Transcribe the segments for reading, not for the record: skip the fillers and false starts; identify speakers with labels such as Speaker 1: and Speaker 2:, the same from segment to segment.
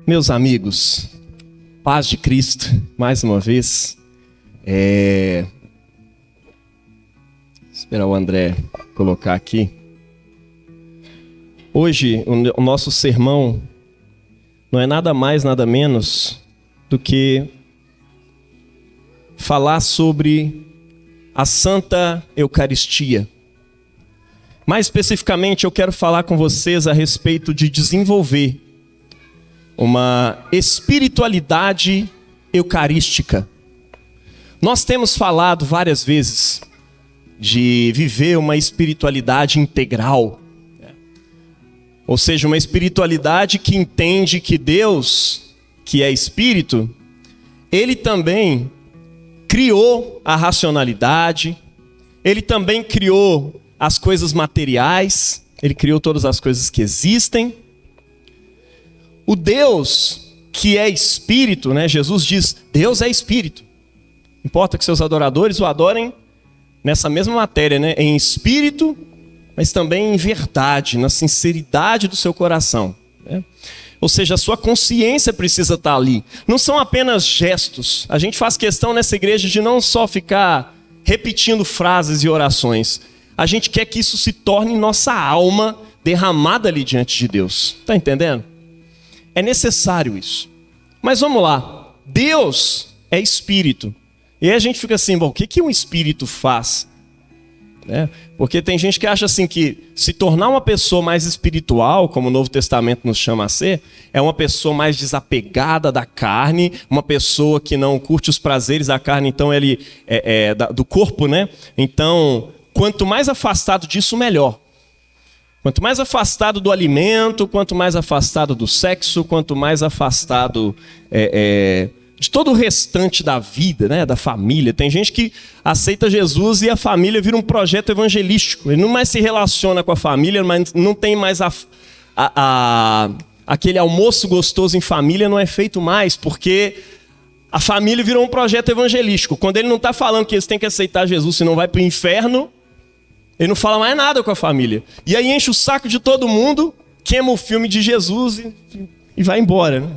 Speaker 1: Meus amigos, paz de Cristo, mais uma vez. Esperar o André colocar aqui. Hoje, o nosso sermão não é nada mais, nada menos do que falar sobre a Santa Eucaristia. Mais especificamente, eu quero falar com vocês a respeito de desenvolver uma espiritualidade eucarística. Nós temos falado várias vezes de viver uma espiritualidade integral, ou seja, uma espiritualidade que entende que Deus, que é Espírito, Ele também criou a racionalidade, Ele também criou as coisas materiais, Ele criou todas as coisas que existem. O Deus que é Espírito, né? Jesus diz, Deus é Espírito. Importa que seus adoradores o adorem nessa mesma matéria, né? Em espírito, mas também em verdade, na sinceridade do seu coração, né? Ou seja, a sua consciência precisa estar ali. Não são apenas gestos. A gente faz questão nessa igreja de não só ficar repetindo frases e orações. A gente quer que isso se torne nossa alma derramada ali diante de Deus. Está entendendo? É necessário isso. Mas vamos lá. Deus é Espírito. E aí a gente fica assim, bom, o que um Espírito faz? Né? Porque tem gente que acha assim que se tornar uma pessoa mais espiritual, como o Novo Testamento nos chama a ser, é uma pessoa mais desapegada da carne, uma pessoa que não curte os prazeres da carne, então ele do corpo, né? Então, quanto mais afastado disso, melhor. Quanto mais afastado do alimento, quanto mais afastado do sexo, quanto mais afastado de todo o restante da vida, né, da família. Tem gente que aceita Jesus e a família vira um projeto evangelístico. Ele não mais se relaciona com a família, mas não tem mais aquele almoço gostoso em família, não é feito mais, porque a família virou um projeto evangelístico. Quando ele não está falando que eles têm que aceitar Jesus, senão vai para o inferno, ele não fala mais nada com a família. E aí enche o saco de todo mundo, queima o filme de Jesus e vai embora, né?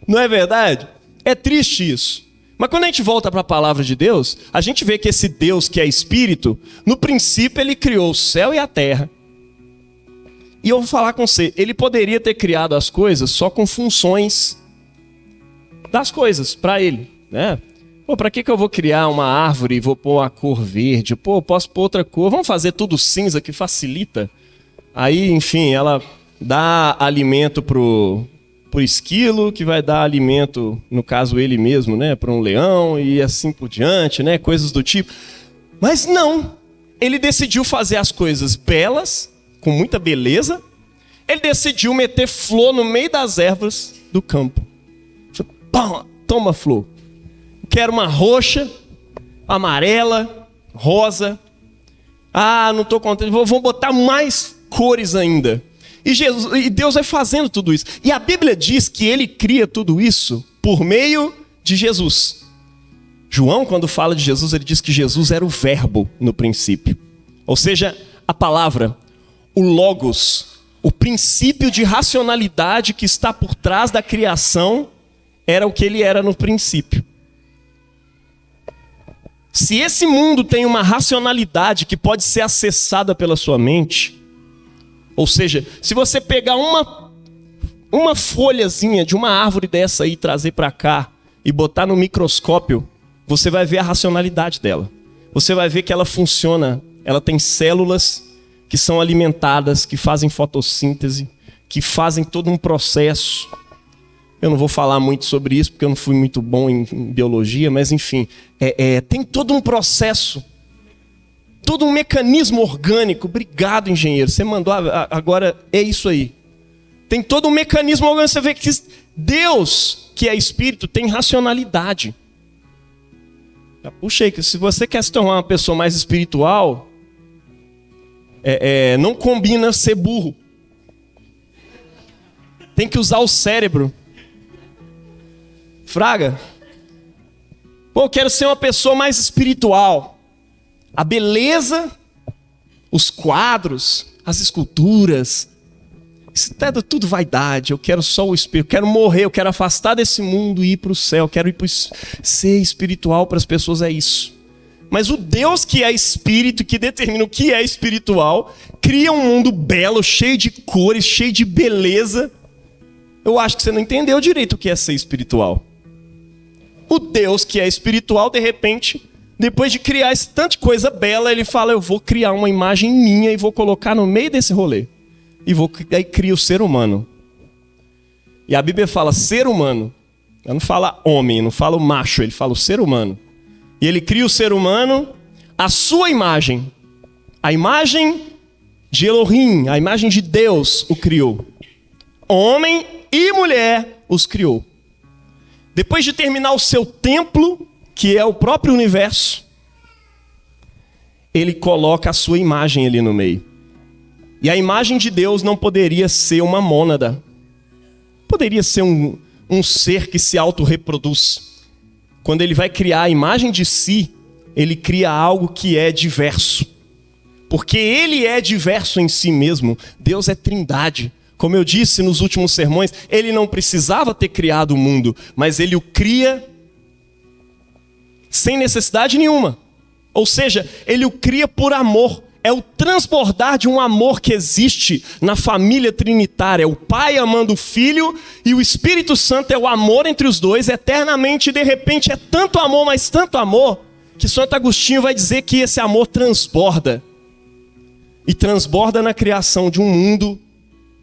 Speaker 1: Não é verdade? É triste isso. Mas quando a gente volta para a palavra de Deus, a gente vê que esse Deus que é Espírito, no princípio ele criou o céu e a terra. E eu vou falar com você, ele poderia ter criado as coisas só com funções das coisas para ele, né? Pô, para que eu vou criar uma árvore e vou pôr a cor verde? Pô, eu posso pôr outra cor. Vamos fazer tudo cinza que facilita. Aí, enfim, ela dá alimento pro esquilo, que vai dar alimento, no caso ele mesmo, né, para um leão e assim por diante, né, coisas do tipo. Mas não, ele decidiu fazer as coisas belas, com muita beleza. Ele decidiu meter flor no meio das ervas do campo. Pá, toma flor. Quero uma roxa, amarela, rosa. Ah, não estou contente, vou botar mais cores ainda. E Deus vai fazendo tudo isso. E a Bíblia diz que Ele cria tudo isso por meio de Jesus. João, quando fala de Jesus, ele diz que Jesus era o verbo no princípio. Ou seja, a palavra, o logos, o princípio de racionalidade que está por trás da criação, era o que Ele era no princípio. Se esse mundo tem uma racionalidade que pode ser acessada pela sua mente, ou seja, se você pegar uma folhazinha de uma árvore dessa aí, trazer para cá e botar no microscópio, você vai ver a racionalidade dela. Você vai ver que ela funciona, ela tem células que são alimentadas, que fazem fotossíntese, que fazem todo um processo. Eu não vou falar muito sobre isso, porque eu não fui muito bom em biologia, mas enfim, tem todo um processo, todo um mecanismo orgânico. Obrigado, engenheiro, você mandou, agora é isso aí. Tem todo um mecanismo orgânico, você vê que Deus, que é Espírito, tem racionalidade. Puxa aí, que se você quer se tornar uma pessoa mais espiritual, não combina ser burro. Tem que usar o cérebro. Fraga. Pô, eu quero ser uma pessoa mais espiritual. A beleza, os quadros, as esculturas, Isso é tudo vaidade, eu quero só o Espírito, eu quero morrer, eu quero afastar desse mundo e ir para o céu, eu quero ir ser espiritual para as pessoas, é isso. Mas o Deus que é Espírito, que determina o que é espiritual, cria um mundo belo, cheio de cores, cheio de beleza. Eu acho que você não entendeu direito o que é ser espiritual. O Deus que é espiritual, de repente, depois de criar esse tanto de coisa bela, ele fala, eu vou criar uma imagem minha e vou colocar no meio desse rolê. Aí cria o ser humano. E a Bíblia fala ser humano. Ela não fala homem, não fala o macho, ele fala o ser humano. E ele cria o ser humano à sua imagem. A imagem de Elohim, a imagem de Deus o criou. Homem e mulher os criou. Depois de terminar o seu templo, que é o próprio universo, ele coloca a sua imagem ali no meio. E a imagem de Deus não poderia ser uma mônada. Poderia ser um ser que se autorreproduz. Quando ele vai criar a imagem de si, ele cria algo que é diverso. Porque ele é diverso em si mesmo. Deus é trindade. Como eu disse nos últimos sermões, ele não precisava ter criado o mundo, mas ele o cria sem necessidade nenhuma. Ou seja, ele o cria por amor. É o transbordar de um amor que existe na família trinitária. O Pai amando o Filho e o Espírito Santo é o amor entre os dois eternamente. E de repente é tanto amor, mas tanto amor, que Santo Agostinho vai dizer que esse amor transborda. E transborda na criação de um mundo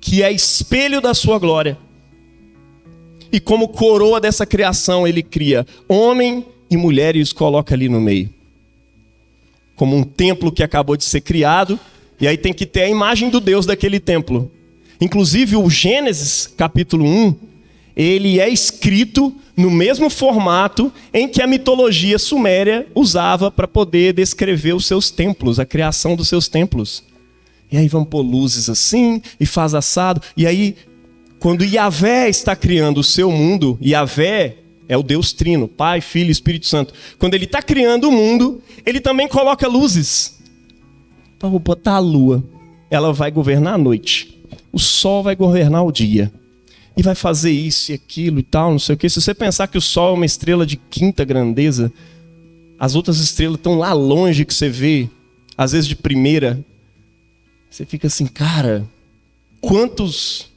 Speaker 1: que é espelho da sua glória. E como coroa dessa criação, ele cria homem e mulher e os coloca ali no meio. Como um templo que acabou de ser criado, e aí tem que ter a imagem do Deus daquele templo. Inclusive o Gênesis, capítulo 1, ele é escrito no mesmo formato em que a mitologia suméria usava para poder descrever os seus templos, a criação dos seus templos. E aí vão pôr luzes assim, e faz assado, e aí quando Yahvé está criando o seu mundo, Yahvé é o Deus Trino, Pai, Filho e Espírito Santo. Quando ele está criando o mundo, ele também coloca luzes. Então, vou botar a lua. Ela vai governar a noite. O sol vai governar o dia. E vai fazer isso e aquilo e tal, não sei o quê. Se você pensar que o sol é uma estrela de quinta grandeza, as outras estrelas estão lá longe que você vê, às vezes de primeira. Você fica assim, cara, quantas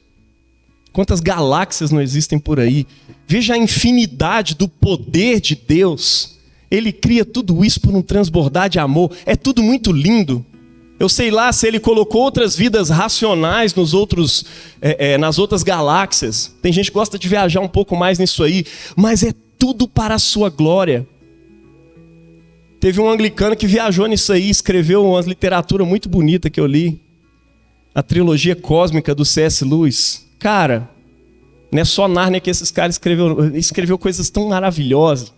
Speaker 1: galáxias não existem por aí? Veja a infinidade do poder de Deus. Ele cria tudo isso por um transbordar de amor. É tudo muito lindo. Eu sei lá se ele colocou outras vidas racionais nas outras galáxias. Tem gente que gosta de viajar um pouco mais nisso aí. Mas é tudo para a sua glória. Teve um anglicano que viajou nisso aí, escreveu uma literatura muito bonita que eu li. A trilogia cósmica do C.S. Lewis. Cara, não é só Nárnia que esses caras escreveu coisas tão maravilhosas.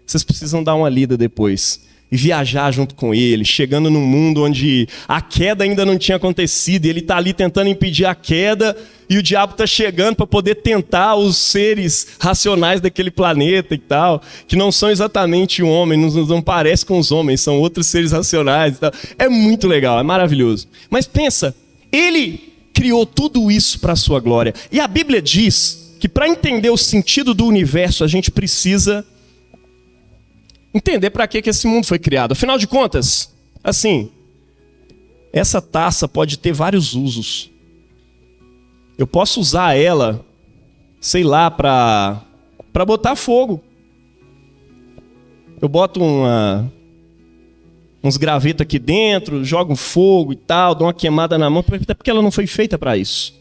Speaker 1: Vocês precisam dar uma lida depois. E viajar junto com ele, chegando num mundo onde a queda ainda não tinha acontecido. E ele está ali tentando impedir a queda. E o diabo está chegando para poder tentar os seres racionais daquele planeta e tal. Que não são exatamente homens, não parecem com os homens, são outros seres racionais e tal. É muito legal, é maravilhoso. Mas pensa, ele criou tudo isso para a sua glória. E a Bíblia diz que para entender o sentido do universo, a gente precisa entender para que esse mundo foi criado. Afinal de contas, assim, essa taça pode ter vários usos. Eu posso usar ela, sei lá, para botar fogo. Eu boto uns gravetos aqui dentro, jogo fogo e tal, dou uma queimada na mão, até porque ela não foi feita para isso.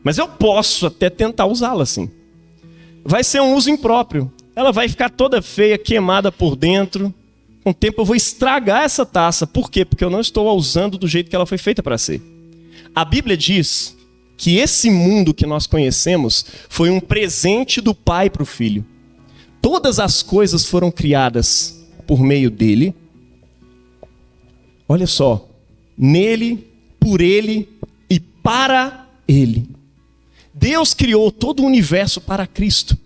Speaker 1: Mas eu posso até tentar usá-la assim. Vai ser um uso impróprio. Ela vai ficar toda feia, queimada por dentro. Com o tempo eu vou estragar essa taça. Por quê? Porque eu não estou a usando do jeito que ela foi feita para ser. A Bíblia diz que esse mundo que nós conhecemos foi um presente do Pai para o Filho. Todas as coisas foram criadas por meio dele. Olha só, nele, por ele e para ele. Deus criou todo o universo para Cristo.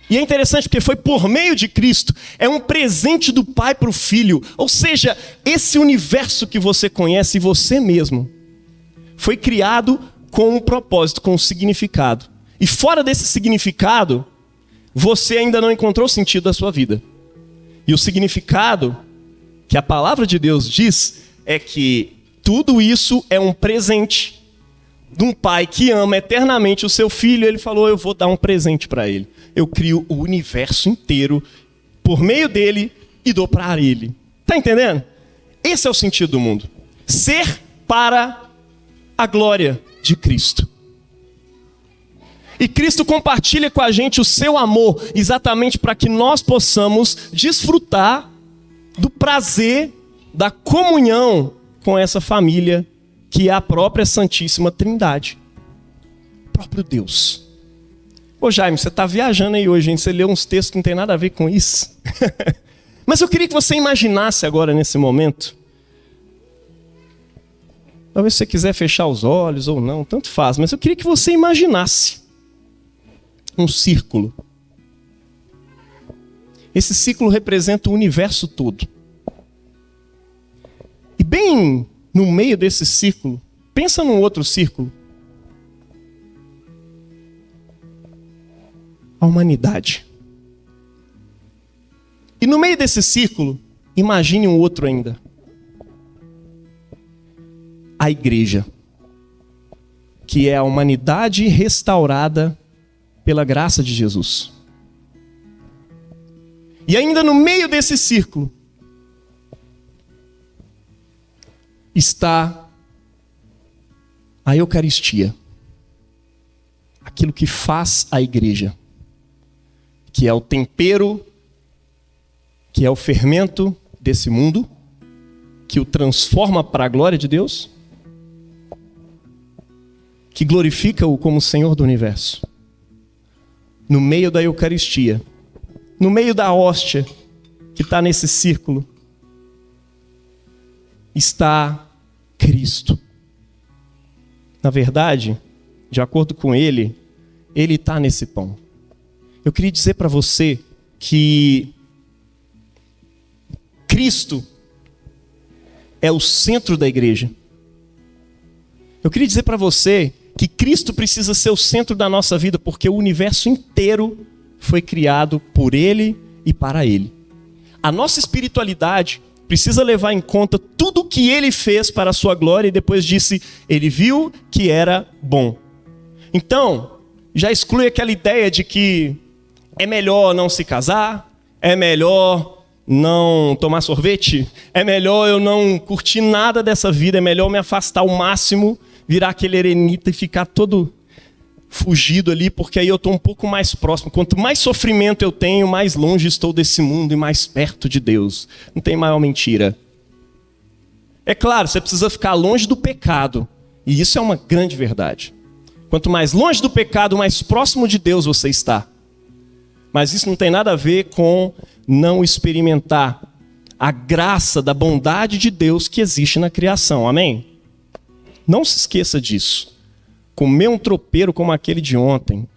Speaker 1: E é interessante porque foi por meio de Cristo, é um presente do Pai para o Filho. Ou seja, esse universo que você conhece, você mesmo, foi criado com um propósito, com um significado. E fora desse significado, você ainda não encontrou o sentido da sua vida. E o significado que a palavra de Deus diz é que tudo isso é um presente de um pai que ama eternamente o seu filho. Ele falou, eu vou dar um presente para ele. Eu crio o universo inteiro por meio dele e dou para ele. Tá entendendo? Esse é o sentido do mundo. Ser para a glória de Cristo. E Cristo compartilha com a gente o seu amor, exatamente para que nós possamos desfrutar do prazer, da comunhão com essa família, que é a própria Santíssima Trindade. O próprio Deus. Ô Jaime, você está viajando aí hoje, hein? Você leu uns textos que não tem nada a ver com isso. Mas eu queria que você imaginasse agora, nesse momento. Talvez você quiser fechar os olhos ou não, tanto faz. Mas eu queria que você imaginasse um círculo. Esse círculo representa o universo todo. E bem no meio desse círculo, pensa num outro círculo. A humanidade. E no meio desse círculo, imagine um outro ainda. A igreja. Que é a humanidade restaurada pela graça de Jesus. E ainda no meio desse círculo está a Eucaristia. Aquilo que faz a igreja. Que é o tempero, que é o fermento desse mundo, que o transforma para a glória de Deus, que glorifica-o como Senhor do universo. No meio da Eucaristia, no meio da hóstia, que está nesse círculo, está Cristo. Na verdade, de acordo com Ele está nesse pão. Eu queria dizer para você que Cristo é o centro da igreja. Eu queria dizer para você que Cristo precisa ser o centro da nossa vida, porque o universo inteiro foi criado por Ele e para Ele. A nossa espiritualidade precisa levar em conta tudo o que Ele fez para a sua glória e depois disse, Ele viu que era bom. Então, já exclui aquela ideia de que é melhor não se casar, é melhor não tomar sorvete, é melhor eu não curtir nada dessa vida, é melhor me afastar ao máximo, virar aquele eremita e ficar todo fugido ali, porque aí eu estou um pouco mais próximo. Quanto mais sofrimento eu tenho, mais longe estou desse mundo e mais perto de Deus. Não tem maior mentira. É claro, você precisa ficar longe do pecado, e isso é uma grande verdade. Quanto mais longe do pecado, mais próximo de Deus você está. Mas isso não tem nada a ver com não experimentar a graça da bondade de Deus que existe na criação. Amém? Não se esqueça disso. Comer um tropeiro como aquele de ontem,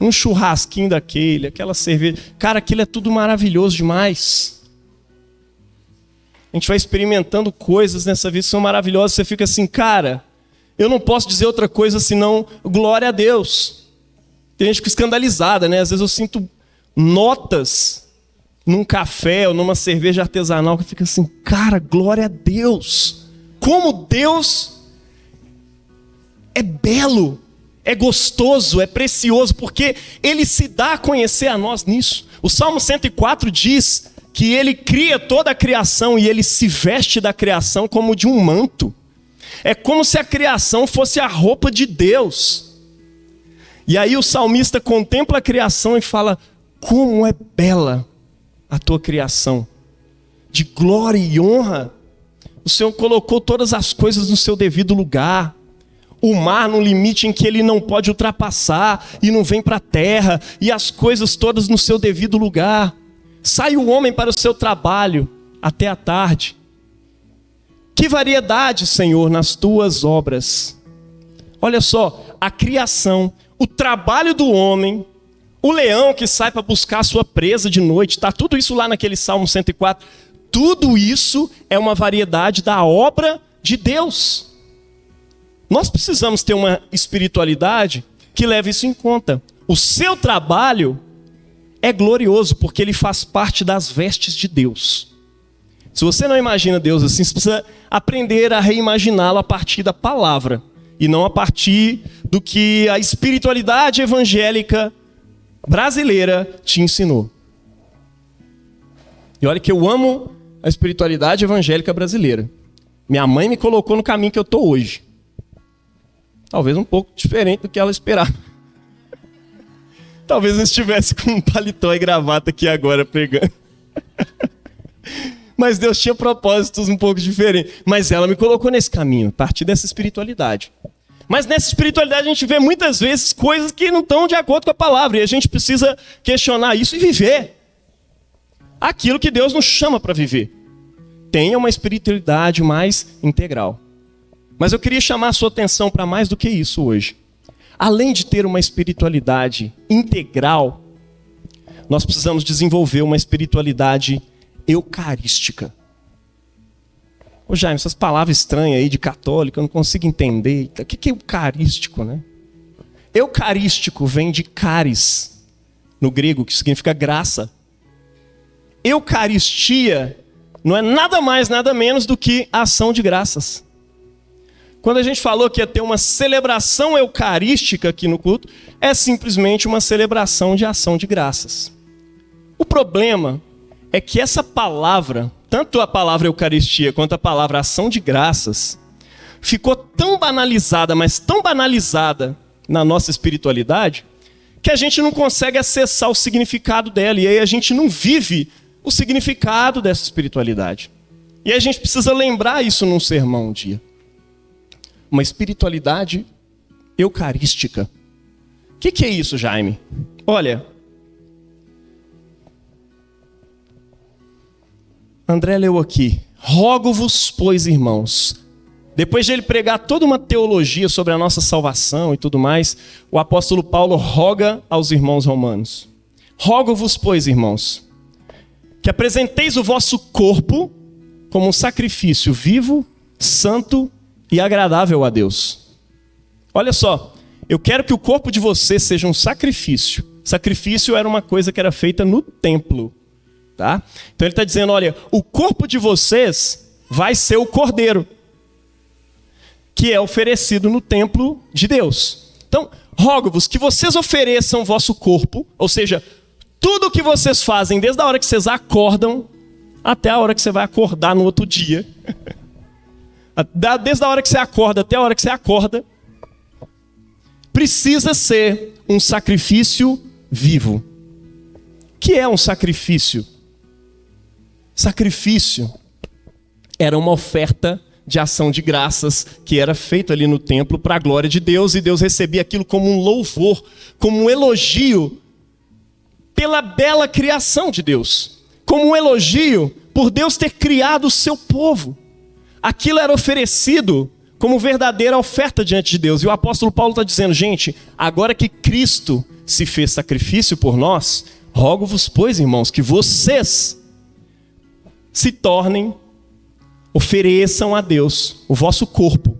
Speaker 1: um churrasquinho daquele, aquela cerveja, cara, aquilo é tudo maravilhoso demais. A gente vai experimentando coisas nessa vida que são maravilhosas, você fica assim, cara, eu não posso dizer outra coisa senão glória a Deus. Tem gente que fica escandalizada, né? Às vezes eu sinto notas num café ou numa cerveja artesanal que fica assim, cara, glória a Deus. Como Deus é belo, é gostoso, é precioso, porque Ele se dá a conhecer a nós nisso. O Salmo 104 diz que Ele cria toda a criação e Ele se veste da criação como de um manto. É como se a criação fosse a roupa de Deus. E aí o salmista contempla a criação e fala, como é bela a tua criação. De glória e honra, o Senhor colocou todas as coisas no seu devido lugar. O mar no limite em que ele não pode ultrapassar e não vem para a terra. E as coisas todas no seu devido lugar. Sai o homem para o seu trabalho até a tarde. Que variedade, Senhor, nas tuas obras. Olha só, a criação, o trabalho do homem, o leão que sai para buscar a sua presa de noite, está tudo isso lá naquele Salmo 104. Tudo isso é uma variedade da obra de Deus. Nós precisamos ter uma espiritualidade que leve isso em conta. O seu trabalho é glorioso porque ele faz parte das vestes de Deus. Se você não imagina Deus assim, você precisa aprender a reimaginá-lo a partir da palavra e não a partir do que a espiritualidade evangélica brasileira te ensinou. E olha que eu amo a espiritualidade evangélica brasileira. Minha mãe me colocou no caminho que eu estou hoje. Talvez um pouco diferente do que ela esperava. Talvez eu estivesse com um paletó e gravata aqui agora pregando. Mas Deus tinha propósitos um pouco diferentes. Mas ela me colocou nesse caminho, a partir dessa espiritualidade. Mas nessa espiritualidade a gente vê muitas vezes coisas que não estão de acordo com a palavra. E a gente precisa questionar isso e viver aquilo que Deus nos chama para viver. Tenha uma espiritualidade mais integral. Mas eu queria chamar a sua atenção para mais do que isso hoje. Além de ter uma espiritualidade integral, nós precisamos desenvolver uma espiritualidade eucarística. Ô Jaime, essas palavras estranhas aí de católico, eu não consigo entender. O que é eucarístico, né? Eucarístico vem de caris, no grego, que significa graça. Eucaristia não é nada mais, nada menos do que a ação de graças. Quando a gente falou que ia ter uma celebração eucarística aqui no culto, é simplesmente uma celebração de ação de graças. O problema é que essa palavra, tanto a palavra eucaristia quanto a palavra ação de graças, ficou tão banalizada, mas tão banalizada na nossa espiritualidade, que a gente não consegue acessar o significado dela, e aí a gente não vive o significado dessa espiritualidade. E a gente precisa lembrar isso num sermão um dia. Uma espiritualidade eucarística. O que é isso, Jaime? Olha, André leu aqui: rogo-vos, pois, irmãos. Depois de ele pregar toda uma teologia sobre a nossa salvação e tudo mais, o apóstolo Paulo roga aos irmãos romanos: rogo-vos, pois, irmãos, que apresenteis o vosso corpo como um sacrifício vivo, santo e agradável a Deus. Olha só, eu quero que o corpo de vocês seja um sacrifício. Sacrifício era uma coisa que era feita no templo, tá? Então ele está dizendo, olha, o corpo de vocês vai ser o cordeiro, que é oferecido no templo de Deus. Então, rogo-vos que vocês ofereçam o vosso corpo, ou seja, tudo o que vocês fazem, desde a hora que vocês acordam, até a hora que você vai acordar no outro dia, desde a hora que você acorda até a hora que você acorda, precisa ser um sacrifício vivo. O que é um sacrifício? Sacrifício era uma oferta de ação de graças que era feito ali no templo para a glória de Deus, e Deus recebia aquilo como um louvor, como um elogio pela bela criação de Deus, como um elogio por Deus ter criado o seu povo. Aquilo era oferecido como verdadeira oferta diante de Deus. E o apóstolo Paulo está dizendo, gente, agora que Cristo se fez sacrifício por nós, rogo-vos, pois, irmãos, que vocês se tornem, ofereçam a Deus o vosso corpo,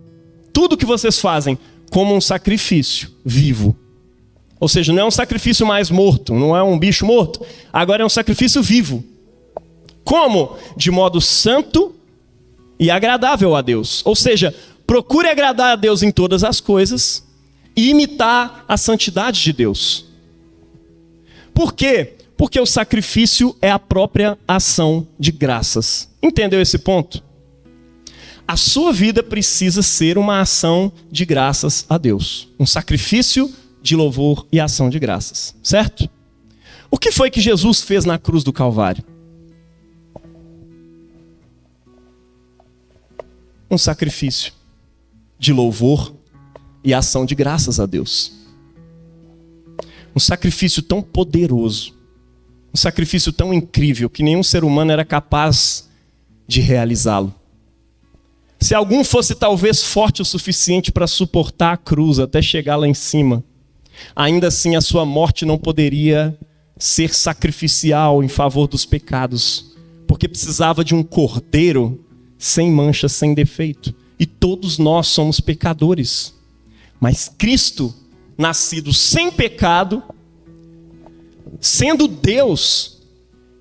Speaker 1: tudo que vocês fazem, como um sacrifício vivo. Ou seja, não é um sacrifício mais morto, não é um bicho morto, agora é um sacrifício vivo. Como? De modo santo e agradável a Deus. Ou seja, procure agradar a Deus em todas as coisas e imitar a santidade de Deus. Por quê? Porque o sacrifício é a própria ação de graças. Entendeu esse ponto? A sua vida precisa ser uma ação de graças a Deus. Um sacrifício de louvor e ação de graças. Certo? O que foi que Jesus fez na cruz do Calvário? Um sacrifício de louvor e ação de graças a Deus. Um sacrifício tão poderoso, um sacrifício tão incrível que nenhum ser humano era capaz de realizá-lo. Se algum fosse talvez forte o suficiente para suportar a cruz até chegar lá em cima, ainda assim a sua morte não poderia ser sacrificial em favor dos pecados, porque precisava de um cordeiro sem mancha, sem defeito. e todos nós somos pecadores. Mas Cristo, nascido sem pecado, sendo Deus,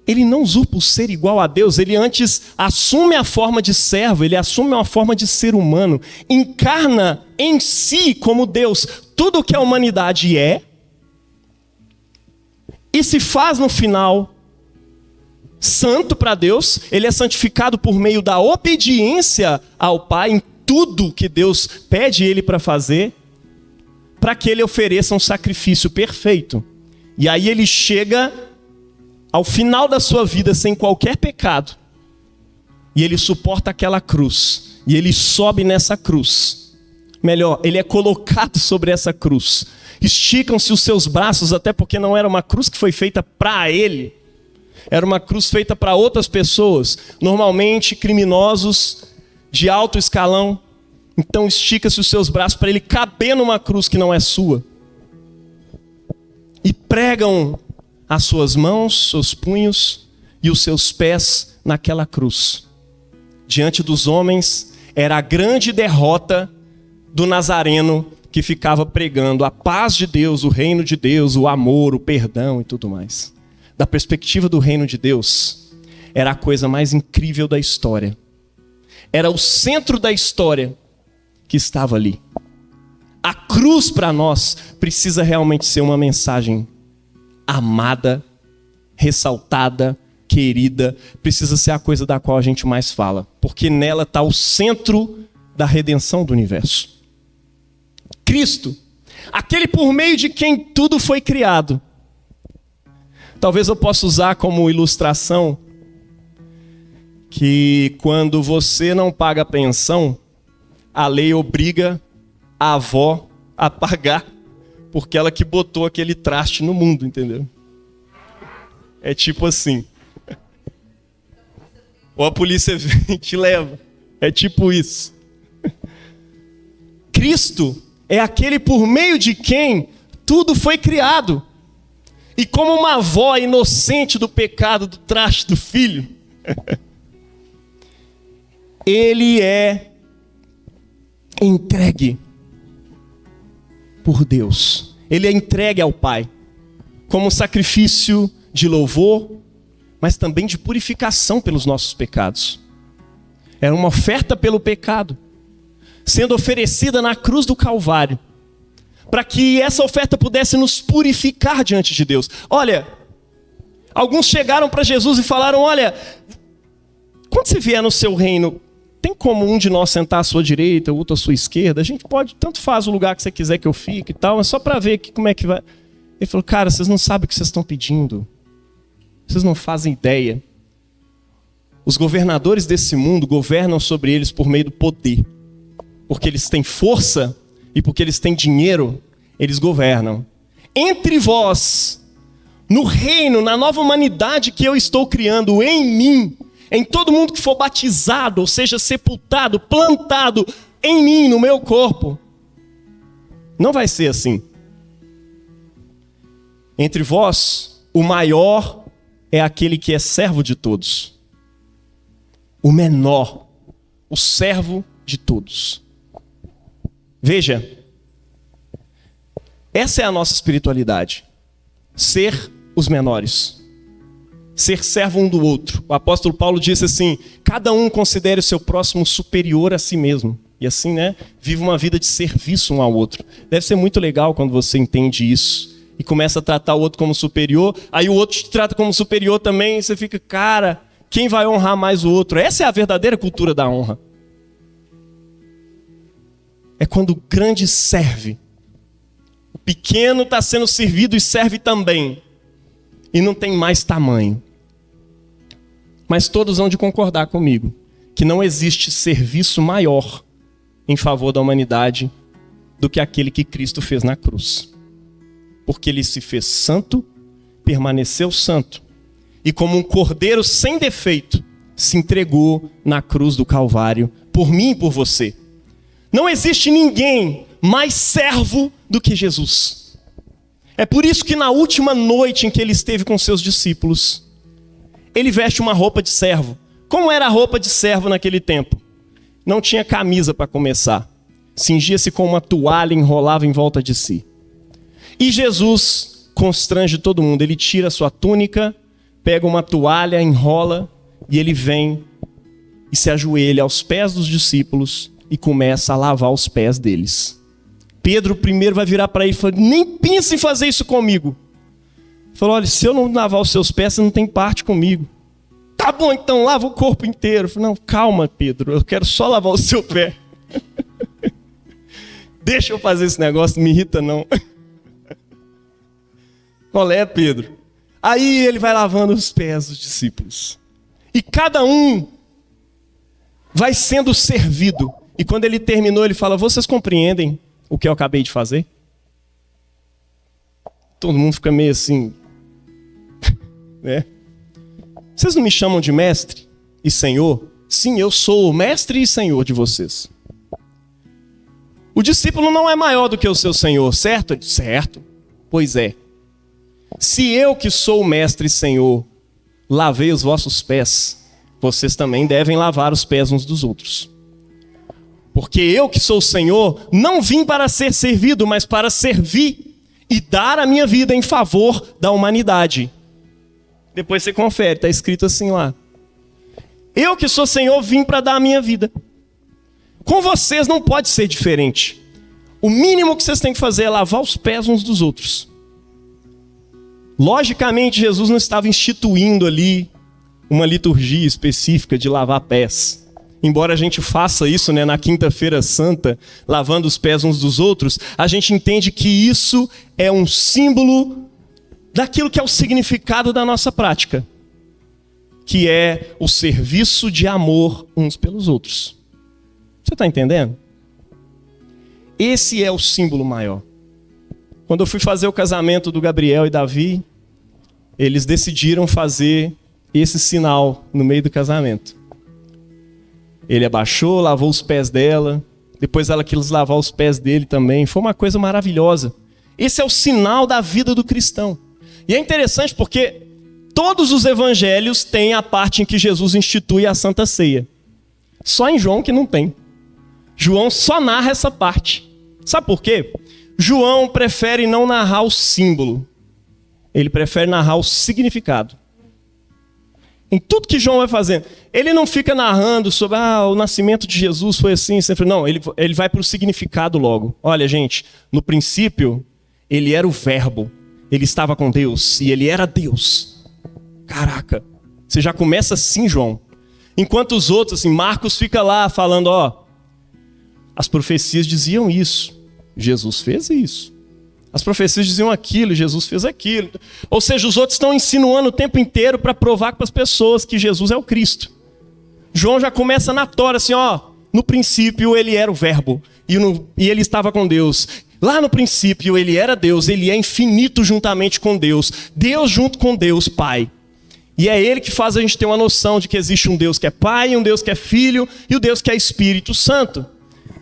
Speaker 1: ele não usurpa o ser igual a Deus, ele antes assume a forma de servo, ele assume uma forma de ser humano, encarna em si como Deus tudo o que a humanidade é, e se faz no final santo para Deus. Ele é santificado por meio da obediência ao Pai em tudo que Deus pede ele para fazer, para que ele ofereça um sacrifício perfeito. E aí ele chega ao final da sua vida sem qualquer pecado, e ele suporta aquela cruz, e ele sobe nessa cruz. Melhor, ele é colocado sobre essa cruz. Esticam-se os seus braços, até porque não era uma cruz que foi feita para ele, era uma cruz feita para outras pessoas, normalmente criminosos de alto escalão. Então estica-se os seus braços para ele caber numa cruz que não é sua. E pregam as suas mãos, seus punhos e os seus pés naquela cruz. Diante dos homens, era a grande derrota do Nazareno que ficava pregando a paz de Deus, o reino de Deus, o amor, o perdão e tudo mais. Da perspectiva do reino de Deus, era a coisa mais incrível da história. Era o centro da história que estava ali. A cruz para nós precisa realmente ser uma mensagem amada, ressaltada, querida. Precisa ser a coisa da qual a gente mais fala, porque nela está o centro da redenção do universo. Cristo, aquele por meio de quem tudo foi criado. Talvez eu possa usar como ilustração que quando você não paga pensão, a lei obriga a avó a pagar, porque ela que botou aquele traste no mundo, entendeu? É tipo assim. Ou a polícia vem e te leva. É tipo isso. Cristo é aquele por meio de quem tudo foi criado. E como uma avó inocente do pecado do traste do filho, ele é entregue por Deus. Ele é entregue ao Pai como sacrifício de louvor, mas também de purificação pelos nossos pecados. Era uma oferta pelo pecado, sendo oferecida na cruz do Calvário, para que essa oferta pudesse nos purificar diante de Deus. Olha, alguns chegaram para Jesus e falaram: olha, quando você vier no seu reino, tem como um de nós sentar à sua direita, o outro à sua esquerda? A gente pode, tanto faz o lugar que você quiser que eu fique e tal, mas só para ver aqui como é que vai. Ele falou: cara, vocês não sabem o que vocês estão pedindo. Vocês não fazem ideia. Os governadores desse mundo governam sobre eles por meio do poder. Porque eles têm força e porque eles têm dinheiro, eles governam. Entre vós, no reino, na nova humanidade que eu estou criando em mim, em todo mundo que for batizado, ou seja, sepultado, plantado em mim, no meu corpo, não vai ser assim. Entre vós, o maior é aquele que é servo de todos. O menor, o servo de todos. Veja, essa é a nossa espiritualidade. Ser os menores. Ser servo um do outro. O apóstolo Paulo disse assim: cada um considere o seu próximo superior a si mesmo. E assim, né, vive uma vida de serviço um ao outro. Deve ser muito legal quando você entende isso e começa a tratar o outro como superior. Aí o outro te trata como superior também. E você fica: cara, quem vai honrar mais o outro? Essa é a verdadeira cultura da honra. É quando o grande serve. O pequeno está sendo servido e serve também. E não tem mais tamanho. Mas todos hão de concordar comigo que não existe serviço maior em favor da humanidade do que aquele que Cristo fez na cruz. Porque ele se fez santo, permaneceu santo, e como um cordeiro sem defeito, se entregou na cruz do Calvário, por mim e por você. Não existe ninguém mais servo do que Jesus. É por isso que na última noite em que ele esteve com seus discípulos, ele veste uma roupa de servo. Como era a roupa de servo naquele tempo? não tinha camisa para começar. Cingia-se com uma toalha e enrolava em volta de si. E Jesus constrange todo mundo. Ele tira a sua túnica, pega uma toalha, enrola e ele vem e se ajoelha aos pés dos discípulos e começa a lavar os pés deles. Pedro primeiro vai virar para ele e fala: nem pense em fazer isso comigo. Ele falou: olha, se eu não lavar os seus pés, você não tem parte comigo. Tá bom, então lava o corpo inteiro. Eu falei: não, calma, Pedro, eu quero só lavar o seu pé. Deixa eu fazer esse negócio, não me irrita não. Qual é, Pedro? Aí ele vai lavando os pés dos discípulos. E cada um vai sendo servido. E quando ele terminou, ele fala: vocês compreendem o que eu acabei de fazer? Todo mundo fica meio assim, né? Vocês não me chamam de mestre e senhor? Sim, eu sou o mestre e senhor de vocês. O discípulo não é maior do que o seu senhor, certo? Certo. Pois é. Se eu que sou o mestre e senhor lavei os vossos pés, vocês também devem lavar os pés uns dos outros. Porque eu que sou o Senhor, não vim para ser servido, mas para servir e dar a minha vida em favor da humanidade. Depois você confere, está escrito assim lá. Eu que sou Senhor, vim para dar a minha vida. Com vocês não pode ser diferente. O mínimo que vocês têm que fazer é lavar os pés uns dos outros. Logicamente, Jesus não estava instituindo ali uma liturgia específica de lavar pés. Embora a gente faça isso, né, na Quinta-feira Santa, lavando os pés uns dos outros, a gente entende que isso é um símbolo daquilo que é o significado da nossa prática, que é o serviço de amor uns pelos outros. Você está entendendo? Esse é o símbolo maior. Quando eu fui fazer o casamento do Gabriel e Davi, eles decidiram fazer esse sinal no meio do casamento. Ele abaixou, lavou os pés dela, depois ela quis lavar os pés dele também. Foi uma coisa maravilhosa. Esse é o sinal da vida do cristão. E é interessante porque todos os evangelhos têm a parte em que Jesus institui a Santa Ceia. Só em João que não tem. João só narra essa parte. Sabe por quê? João prefere não narrar o símbolo. Ele prefere narrar o significado. Em tudo que João vai fazendo. Ele não fica narrando sobre o nascimento de Jesus foi assim, sempre. Não, ele vai para o significado logo. Olha, gente, no princípio, ele era o verbo. Ele estava com Deus e ele era Deus. Caraca, você já começa assim, João. Enquanto os outros, assim, Marcos fica lá falando, as profecias diziam isso. Jesus fez isso. As profecias diziam aquilo, Jesus fez aquilo. Ou seja, os outros estão insinuando o tempo inteiro para provar para as pessoas que Jesus é o Cristo. João já começa na tora, assim, no princípio ele era o verbo e ele estava com Deus. Lá no princípio ele era Deus, ele é infinito juntamente com Deus. Deus junto com Deus, Pai. E é ele que faz a gente ter uma noção de que existe um Deus que é Pai, um Deus que é Filho e um Deus que é Espírito Santo.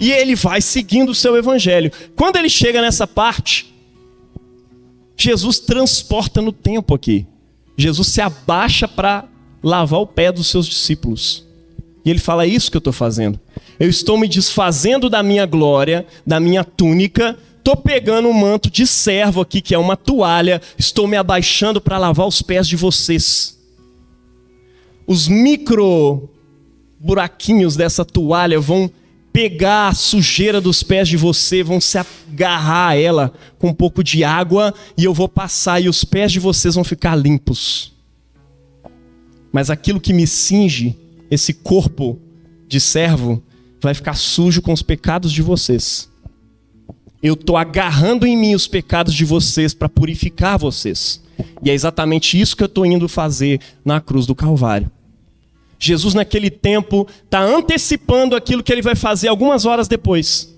Speaker 1: E ele vai seguindo o seu evangelho. Quando ele chega nessa parte, Jesus transporta no tempo aqui. Jesus se abaixa para lavar o pé dos seus discípulos. E ele fala, é isso que eu estou fazendo. Eu estou me desfazendo da minha glória, da minha túnica, estou pegando um manto de servo aqui, que é uma toalha, estou me abaixando para lavar os pés de vocês. Os micro buraquinhos dessa toalha vão pegar a sujeira dos pés de você, vão se agarrar a ela com um pouco de água e eu vou passar e os pés de vocês vão ficar limpos. Mas aquilo que me cinge, esse corpo de servo, vai ficar sujo com os pecados de vocês. Eu estou agarrando em mim os pecados de vocês para purificar vocês. E é exatamente isso que eu estou indo fazer na cruz do Calvário. Jesus naquele tempo está antecipando aquilo que ele vai fazer algumas horas depois.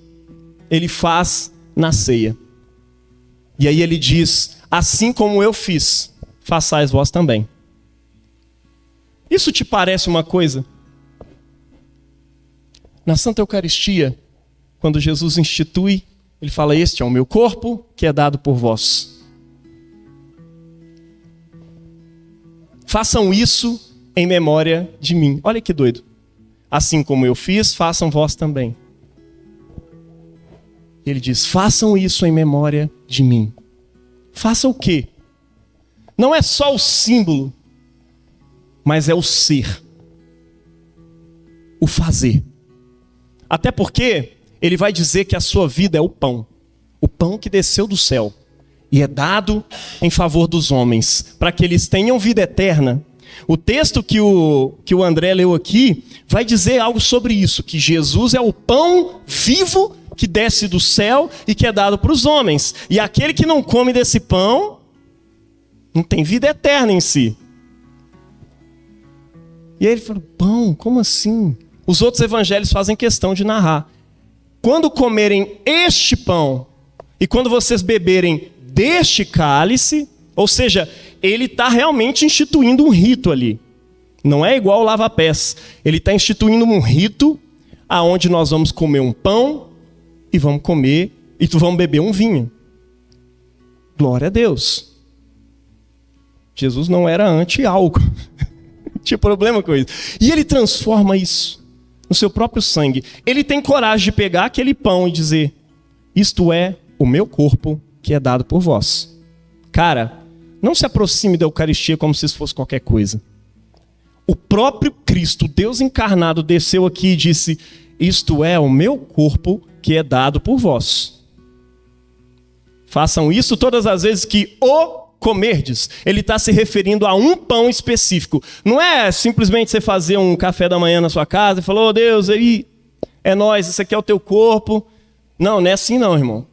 Speaker 1: Ele faz na ceia. E aí ele diz, assim como eu fiz, façais vós também. Isso te parece uma coisa? Na Santa Eucaristia, quando Jesus institui, ele fala, este é o meu corpo que é dado por vós. Façam isso em memória de mim. Olha que doido. Assim como eu fiz, façam vós também. Ele diz, façam isso em memória de mim. Faça o quê? Não é só o símbolo, mas é o ser. O fazer. Até porque ele vai dizer que a sua vida é o pão que desceu do céu e é dado em favor dos homens, para que eles tenham vida eterna. O texto que o André leu aqui vai dizer algo sobre isso, que Jesus é o pão vivo que desce do céu e que é dado para os homens. E aquele que não come desse pão não tem vida eterna em si. E aí ele falou, pão, como assim? Os outros evangelhos fazem questão de narrar. Quando comerem este pão e quando vocês beberem deste cálice, ou seja, ele está realmente instituindo um rito ali. Não é igual o lava-pés. Ele está instituindo um rito aonde nós vamos comer um pão e vamos beber um vinho. Glória a Deus. Jesus não era anti-álcool. Não tinha problema com isso. E ele transforma isso no seu próprio sangue. Ele tem coragem de pegar aquele pão e dizer, isto é o meu corpo que é dado por vós. Cara, não se aproxime da Eucaristia como se isso fosse qualquer coisa. O próprio Cristo, Deus encarnado, desceu aqui e disse, isto é o meu corpo que é dado por vós. Façam isso todas as vezes que o comerdes. Ele está se referindo a um pão específico. Não é simplesmente você fazer um café da manhã na sua casa e falar, oh Deus, aí é nós, isso aqui é o teu corpo. Não, não é assim não, irmão.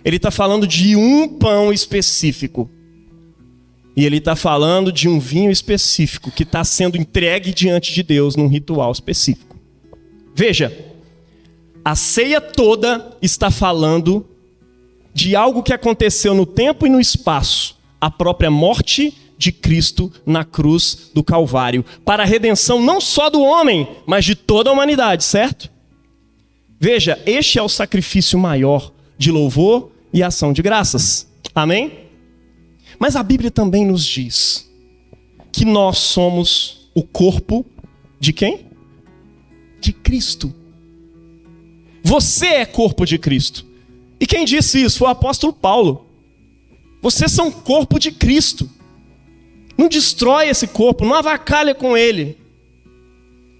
Speaker 1: Ele está falando de um pão específico. E ele está falando de um vinho específico que está sendo entregue diante de Deus num ritual específico. Veja, a ceia toda está falando de algo que aconteceu no tempo e no espaço, a própria morte de Cristo na cruz do Calvário, para a redenção não só do homem, mas de toda a humanidade, certo? Veja, este é o sacrifício maior de louvor e ação de graças. Amém? Mas a Bíblia também nos diz que nós somos o corpo de quem? De Cristo. Você é corpo de Cristo. E quem disse isso? Foi o apóstolo Paulo. Vocês são corpo de Cristo. Não destrói esse corpo, não avacalha com ele.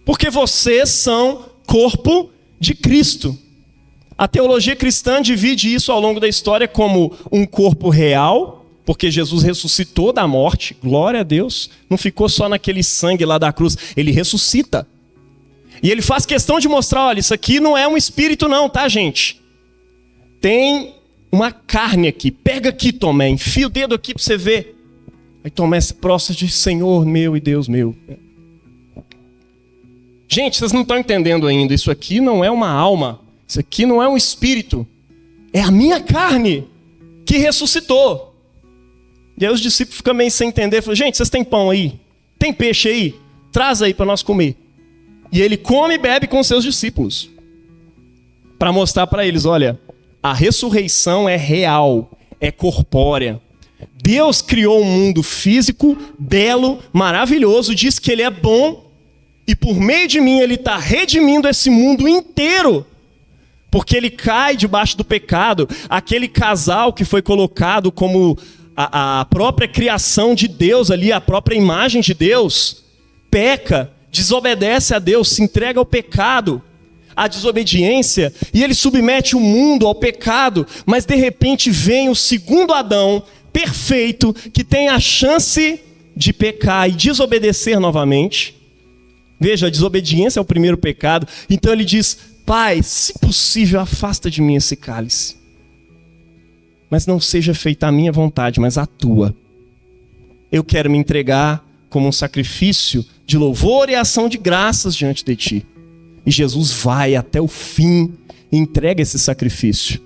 Speaker 1: Porque vocês são corpo de Cristo. A teologia cristã divide isso ao longo da história como um corpo real, porque Jesus ressuscitou da morte, glória a Deus. Não ficou só naquele sangue lá da cruz, ele ressuscita. E ele faz questão de mostrar, olha, isso aqui não é um espírito não, tá, gente? Tem uma carne aqui, pega aqui, Tomé, enfia o dedo aqui para você ver. Aí Tomé se prostra e diz, Senhor meu e Deus meu. Gente, vocês não estão entendendo ainda, isso aqui não é uma alma, isso aqui não é um espírito, é a minha carne que ressuscitou. E aí os discípulos ficam meio sem entender, falam, gente, vocês têm pão aí? Tem peixe aí? Traz aí para nós comer. E ele come e bebe com seus discípulos, para mostrar para eles, olha, a ressurreição é real, é corpórea. Deus criou um mundo físico, belo, maravilhoso, diz que ele é bom, e por meio de mim ele está redimindo esse mundo inteiro, porque ele cai debaixo do pecado. Aquele casal que foi colocado como a própria criação de Deus ali, a própria imagem de Deus, peca, desobedece a Deus, se entrega ao pecado, à desobediência, e ele submete o mundo ao pecado, mas de repente vem o segundo Adão, perfeito, que tem a chance de pecar e desobedecer novamente. Veja, a desobediência é o primeiro pecado. Então ele diz, Pai, se possível, afasta de mim esse cálice. Mas não seja feita a minha vontade, mas a tua. Eu quero me entregar como um sacrifício de louvor e ação de graças diante de ti. E Jesus vai até o fim e entrega esse sacrifício.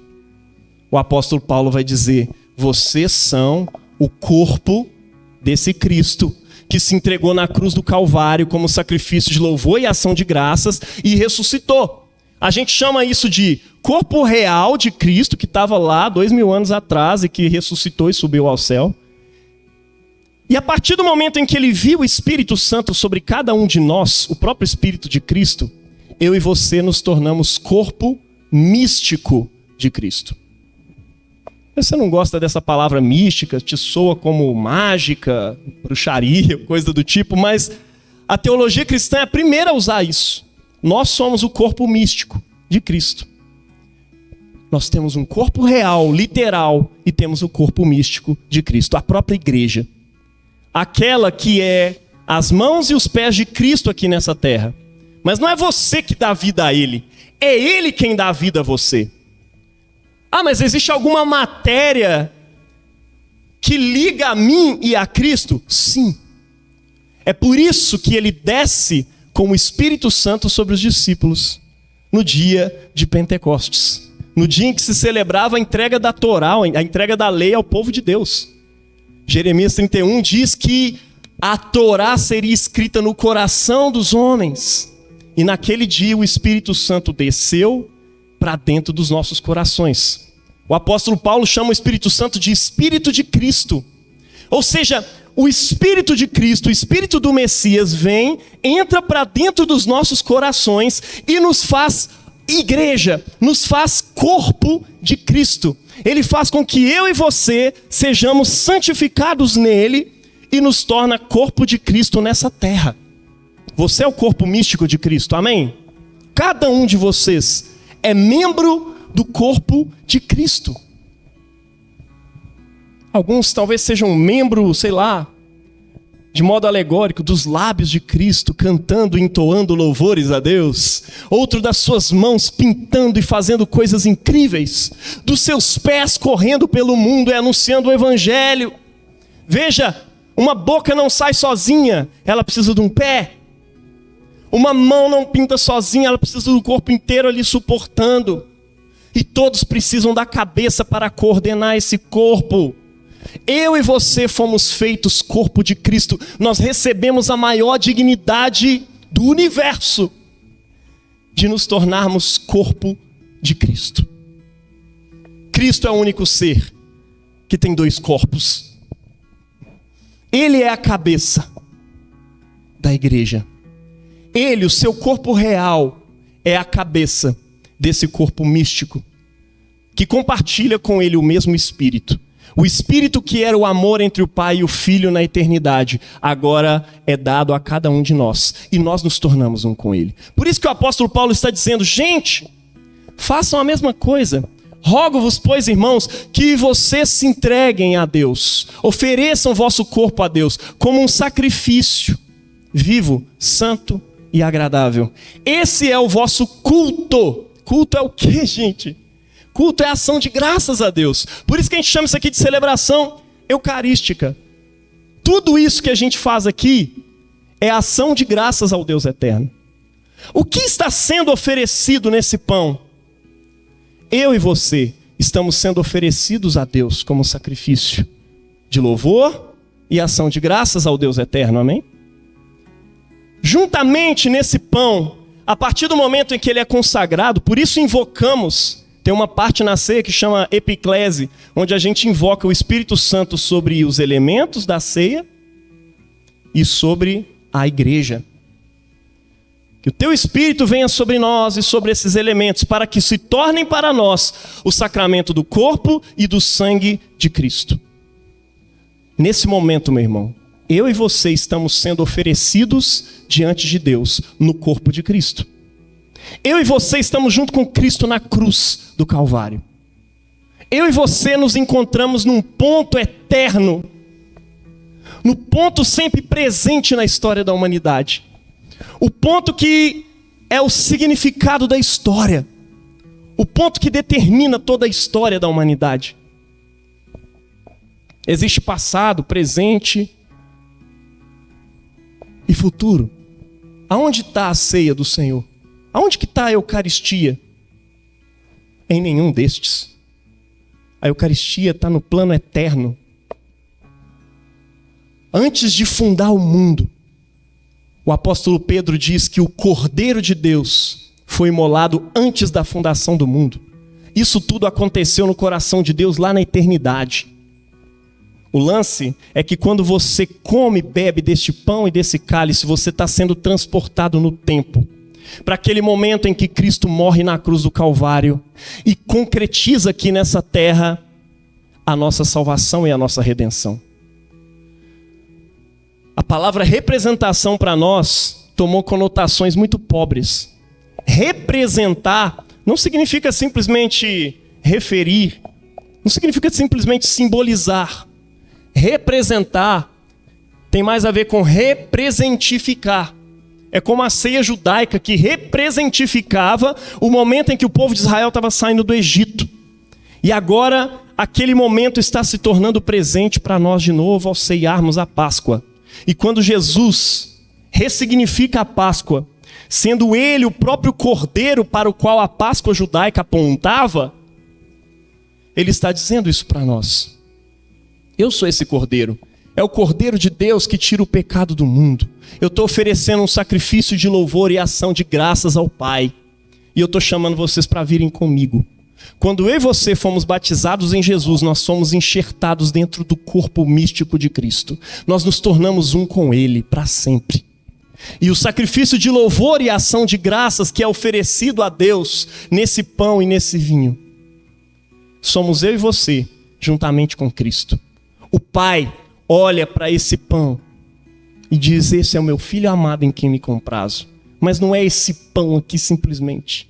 Speaker 1: O apóstolo Paulo vai dizer, vocês são o corpo desse Cristo, que se entregou na cruz do Calvário como sacrifício de louvor e ação de graças e ressuscitou. A gente chama isso de corpo real de Cristo, que estava lá 2000 anos atrás e que ressuscitou e subiu ao céu. E a partir do momento em que ele viu o Espírito Santo sobre cada um de nós, o próprio Espírito de Cristo, eu e você nos tornamos corpo místico de Cristo. Você não gosta dessa palavra mística, te soa como mágica, bruxaria, coisa do tipo, mas a teologia cristã é a primeira a usar isso. Nós somos o corpo místico de Cristo. Nós temos um corpo real, literal, e temos o corpo místico de Cristo, a própria igreja. Aquela que é as mãos e os pés de Cristo aqui nessa terra. Mas não é você que dá vida a Ele, é Ele quem dá vida a você. Ah, mas existe alguma matéria que liga a mim e a Cristo? Sim. É por isso que Ele desce com o Espírito Santo sobre os discípulos no dia de Pentecostes. No dia em que se celebrava a entrega da Torá, a entrega da lei ao povo de Deus. Jeremias 31 diz que a Torá seria escrita no coração dos homens. E naquele dia o Espírito Santo desceu para dentro dos nossos corações. O apóstolo Paulo chama o Espírito Santo de Espírito de Cristo. Ou seja, o Espírito de Cristo, o Espírito do Messias vem, entra para dentro dos nossos corações e nos faz igreja, nos faz corpo de Cristo. Ele faz com que eu e você sejamos santificados nele e nos torna corpo de Cristo nessa terra. Você é o corpo místico de Cristo, amém? Cada um de vocês é membro do corpo de Cristo. Alguns talvez sejam membro, sei lá, de modo alegórico, dos lábios de Cristo, cantando e entoando louvores a Deus. Outro das suas mãos pintando e fazendo coisas incríveis. Dos seus pés correndo pelo mundo e anunciando o evangelho. Veja, uma boca não sai sozinha, ela precisa de um pé. Uma mão não pinta sozinha, ela precisa do corpo inteiro ali suportando. E todos precisam da cabeça para coordenar esse corpo. Eu e você fomos feitos corpo de Cristo. Nós recebemos a maior dignidade do universo de nos tornarmos corpo de Cristo. Cristo é o único ser que tem dois corpos. Ele é a cabeça da igreja. Ele, o seu corpo real, é a cabeça desse corpo místico que compartilha com ele o mesmo Espírito. O Espírito que era o amor entre o Pai e o Filho na eternidade, agora é dado a cada um de nós. E nós nos tornamos um com Ele. Por isso que o apóstolo Paulo está dizendo, gente, façam a mesma coisa. Rogo-vos, pois, irmãos, que vocês se entreguem a Deus. Ofereçam vosso corpo a Deus como um sacrifício vivo, santo e agradável. Esse é o vosso culto. Culto é o quê, gente? Culto é ação de graças a Deus. Por isso que a gente chama isso aqui de celebração eucarística. Tudo isso que a gente faz aqui é ação de graças ao Deus eterno. O que está sendo oferecido nesse pão? Eu e você estamos sendo oferecidos a Deus como sacrifício de louvor e ação de graças ao Deus eterno, amém? Juntamente nesse pão, a partir do momento em que ele é consagrado, por isso invocamos. Tem uma parte na ceia que chama epiclese, onde a gente invoca o Espírito Santo sobre os elementos da ceia e sobre a igreja. Que o teu Espírito venha sobre nós e sobre esses elementos, para que se tornem para nós o sacramento do corpo e do sangue de Cristo. Nesse momento, meu irmão, eu e você estamos sendo oferecidos diante de Deus no corpo de Cristo. Eu e você estamos junto com Cristo na cruz do Calvário. Eu e você nos encontramos num ponto eterno, no ponto sempre presente na história da humanidade. O ponto que é o significado da história. O ponto que determina toda a história da humanidade. Existe passado, presente e futuro. Aonde está a ceia do Senhor? Aonde que está a Eucaristia? Em nenhum destes. A Eucaristia está no plano eterno. Antes de fundar o mundo, o apóstolo Pedro diz que o Cordeiro de Deus foi imolado antes da fundação do mundo. Isso tudo aconteceu no coração de Deus lá na eternidade. O lance é que quando você come e bebe deste pão e desse cálice, você está sendo transportado no tempo, para aquele momento em que Cristo morre na cruz do Calvário e concretiza aqui nessa terra a nossa salvação e a nossa redenção. A palavra representação para nós tomou conotações muito pobres. Representar não significa simplesmente referir, não significa simplesmente simbolizar. Representar tem mais a ver com representificar. É como a ceia judaica que representificava o momento em que o povo de Israel estava saindo do Egito. E agora aquele momento está se tornando presente para nós de novo ao ceiarmos a Páscoa. E quando Jesus ressignifica a Páscoa, sendo ele o próprio cordeiro para o qual a Páscoa judaica apontava, ele está dizendo isso para nós. Eu sou esse cordeiro. É o cordeiro de Deus que tira o pecado do mundo. Eu estou oferecendo um sacrifício de louvor e ação de graças ao Pai. E eu estou chamando vocês para virem comigo. Quando eu e você fomos batizados em Jesus, nós somos enxertados dentro do corpo místico de Cristo. Nós nos tornamos um com Ele para sempre. E o sacrifício de louvor e ação de graças que é oferecido a Deus nesse pão e nesse vinho, somos eu e você, juntamente com Cristo. O Pai olha para esse pão e diz: esse é o meu filho amado em quem me comprazo. Mas não é esse pão aqui simplesmente.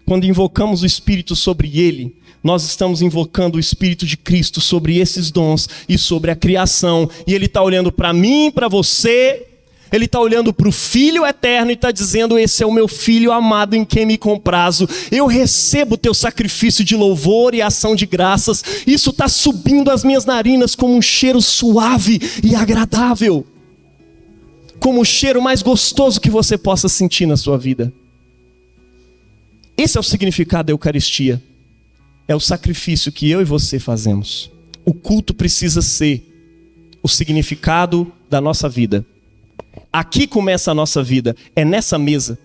Speaker 1: Quando invocamos o Espírito sobre ele, nós estamos invocando o Espírito de Cristo sobre esses dons e sobre a criação. E ele está olhando para mim, para você, ele está olhando para o Filho eterno e está dizendo: esse é o meu filho amado em quem me comprazo. Eu recebo o teu sacrifício de louvor e ação de graças. Isso está subindo as minhas narinas como um cheiro suave e agradável. Como o cheiro mais gostoso que você possa sentir na sua vida. Esse é o significado da Eucaristia. É o sacrifício que eu e você fazemos. O culto precisa ser o significado da nossa vida. Aqui começa a nossa vida, é nessa mesa.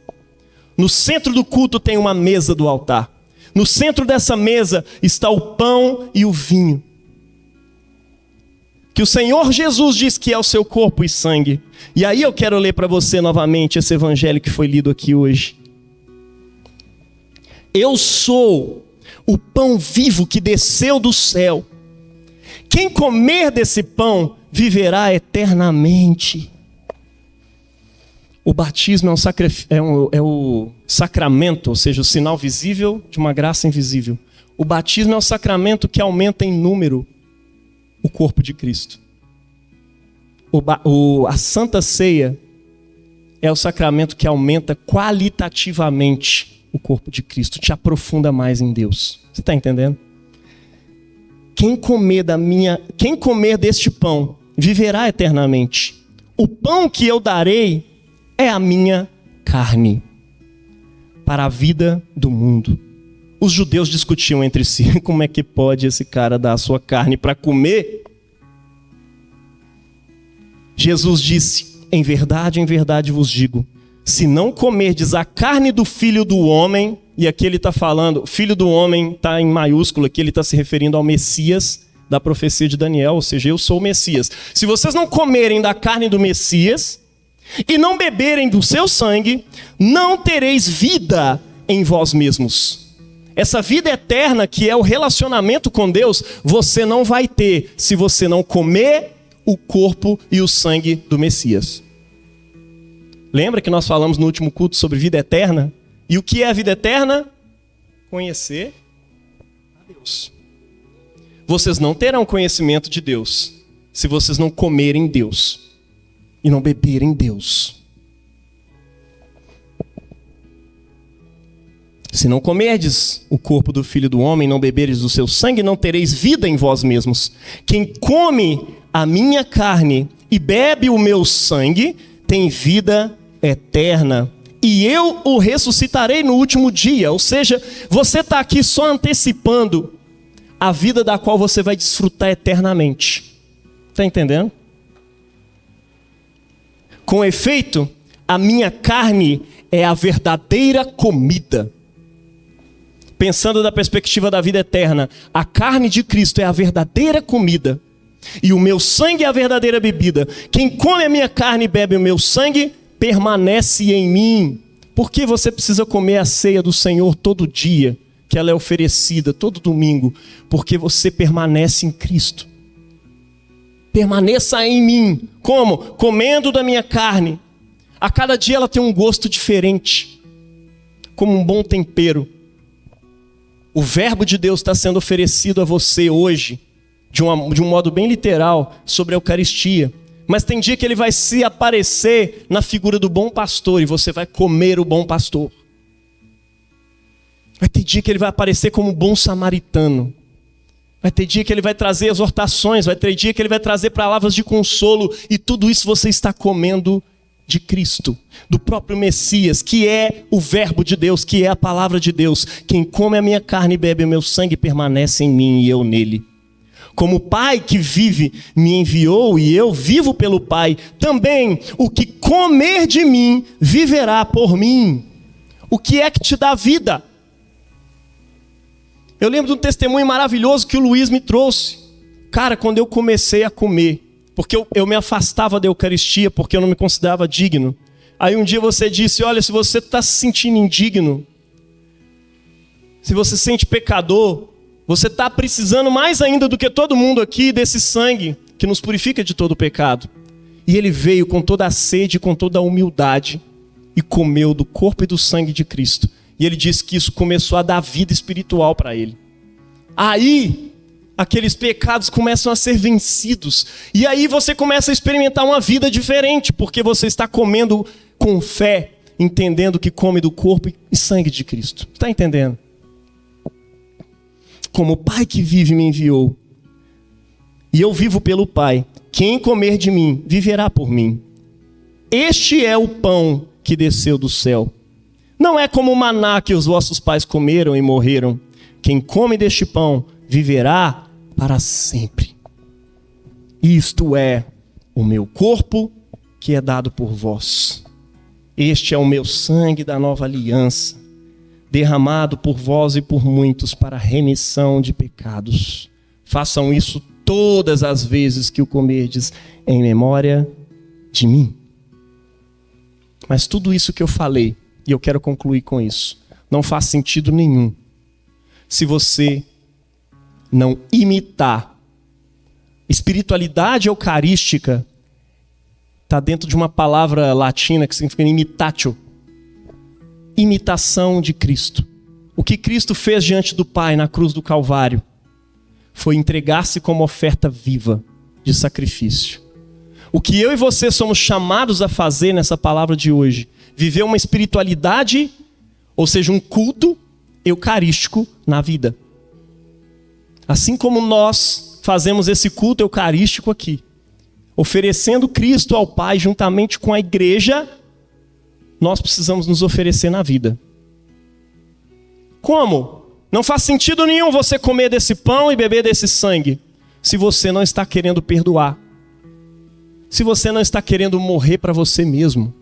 Speaker 1: No centro do culto tem uma mesa do altar. No centro dessa mesa está o pão e o vinho. Que o Senhor Jesus diz que é o seu corpo e sangue. E aí eu quero ler para você novamente esse evangelho que foi lido aqui hoje. Eu sou o pão vivo que desceu do céu. Quem comer desse pão viverá eternamente. O batismo é o sacramento, ou seja, o sinal visível de uma graça invisível. O batismo é o sacramento que aumenta em número o corpo de Cristo. A Santa Ceia é o sacramento que aumenta qualitativamente o corpo de Cristo, te aprofunda mais em Deus. Você está entendendo? Quem comer deste pão viverá eternamente. O pão que eu darei é a minha carne para a vida do mundo. Os judeus discutiam entre si: como é que pode esse cara dar a sua carne para comer? Jesus disse: em verdade vos digo, se não comerdes a carne do Filho do Homem, e aqui ele está falando, Filho do Homem está em maiúsculo, aqui ele está se referindo ao Messias da profecia de Daniel, ou seja, eu sou o Messias. Se vocês não comerem da carne do Messias e não beberem do seu sangue, não tereis vida em vós mesmos. Essa vida eterna, que é o relacionamento com Deus, você não vai ter se você não comer o corpo e o sangue do Messias. Lembra que nós falamos no último culto sobre vida eterna? E o que é a vida eterna? Conhecer a Deus. Vocês não terão conhecimento de Deus se vocês não comerem Deus e não beberem Deus. Se não comerdes o corpo do Filho do Homem, não beberes do seu sangue, não tereis vida em vós mesmos. Quem come a minha carne e bebe o meu sangue tem vida eterna, e eu o ressuscitarei no último dia. Ou seja, você está aqui só antecipando a vida da qual você vai desfrutar eternamente. Está entendendo? Com efeito, a minha carne é a verdadeira comida. Pensando da perspectiva da vida eterna, a carne de Cristo é a verdadeira comida. e o meu sangue é a verdadeira bebida. Quem come a minha carne e bebe o meu sangue, permanece em mim. Por que você precisa comer a ceia do Senhor todo dia, que ela é oferecida todo domingo? Porque você permanece em Cristo. Permaneça em mim. Como? Comendo da minha carne. A cada dia ela tem um gosto diferente, como um bom tempero. O verbo de Deus está sendo oferecido a você hoje, de um modo bem literal, sobre a Eucaristia. Mas tem dia que ele vai se aparecer na figura do bom pastor, e você vai comer o bom pastor. Vai ter dia que ele vai aparecer como um bom samaritano. Vai ter dia que ele vai trazer exortações, vai ter dia que ele vai trazer palavras de consolo, e tudo isso você está comendo de Cristo, do próprio Messias, que é o verbo de Deus, que é a palavra de Deus. Quem come a minha carne e bebe o meu sangue permanece em mim e eu nele. Como o Pai que vive me enviou e eu vivo pelo Pai, também o que comer de mim viverá por mim. O que é que te dá vida? Eu lembro de um testemunho maravilhoso que o Luiz me trouxe. Cara, quando eu comecei a comer, porque eu me afastava da Eucaristia, porque eu não me considerava digno. Aí um dia você disse, olha, se você está se sentindo indigno, se você se sente pecador, você está precisando mais ainda do que todo mundo aqui desse sangue que nos purifica de todo o pecado. E ele veio com toda a sede, com toda a humildade, e comeu do corpo e do sangue de Cristo. E ele disse que isso começou a dar vida espiritual para ele. Aí, aqueles pecados começam a ser vencidos. E aí você começa a experimentar uma vida diferente, porque você está comendo com fé, entendendo que come do corpo e sangue de Cristo. Está entendendo? Como o Pai que vive me enviou, e eu vivo pelo Pai, quem comer de mim viverá por mim. Este é o pão que desceu do céu. Não é como o maná que os vossos pais comeram e morreram. Quem come deste pão viverá para sempre. Isto é o meu corpo que é dado por vós. Este é o meu sangue da nova aliança, derramado por vós e por muitos para a remissão de pecados. Façam isso todas as vezes que o comerdes em memória de mim. Mas tudo isso que eu falei, e eu quero concluir com isso, não faz sentido nenhum se você não imitar. Espiritualidade eucarística está dentro de uma palavra latina que significa imitatio. Imitação de Cristo. O que Cristo fez diante do Pai na cruz do Calvário foi entregar-se como oferta viva de sacrifício. O que eu e você somos chamados a fazer nessa palavra de hoje, viver uma espiritualidade, ou seja, um culto eucarístico na vida. Assim como nós fazemos esse culto eucarístico aqui, oferecendo Cristo ao Pai juntamente com a igreja, nós precisamos nos oferecer na vida. Como? Não faz sentido nenhum você comer desse pão e beber desse sangue, se você não está querendo perdoar. Se você não está querendo morrer para você mesmo.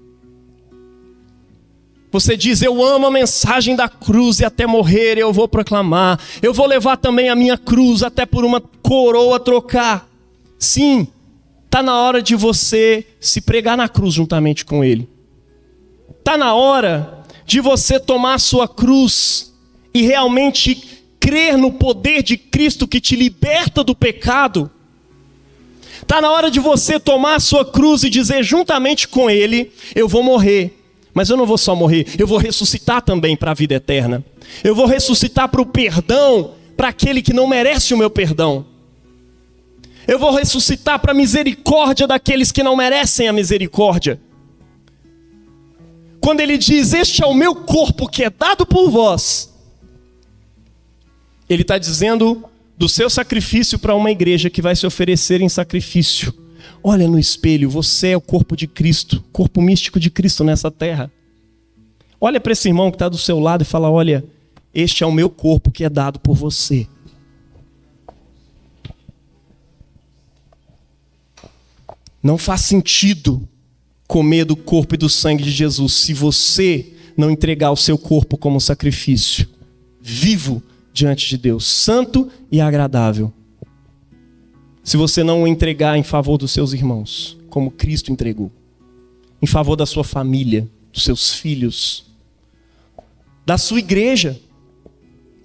Speaker 1: Você diz, eu amo a mensagem da cruz e até morrer eu vou proclamar. Eu vou levar também a minha cruz até por uma coroa trocar. Sim, está na hora de você se pregar na cruz juntamente com Ele. Está na hora de você tomar a sua cruz e realmente crer no poder de Cristo que te liberta do pecado. Está na hora de você tomar a sua cruz e dizer juntamente com Ele, eu vou morrer. Mas eu não vou só morrer, eu vou ressuscitar também para a vida eterna. Eu vou ressuscitar para o perdão, para aquele que não merece o meu perdão. Eu vou ressuscitar para a misericórdia daqueles que não merecem a misericórdia. Quando ele diz, este é o meu corpo que é dado por vós, ele está dizendo do seu sacrifício para uma igreja que vai se oferecer em sacrifício. Olha no espelho, você é o corpo de Cristo, corpo místico de Cristo nessa terra. Olha para esse irmão que está do seu lado e fala, olha, este é o meu corpo que é dado por você. Não faz sentido comer do corpo e do sangue de Jesus se você não entregar o seu corpo como sacrifício vivo diante de Deus, santo e agradável. se você não o entregar em favor dos seus irmãos, como Cristo entregou, em favor da sua família, dos seus filhos, da sua igreja.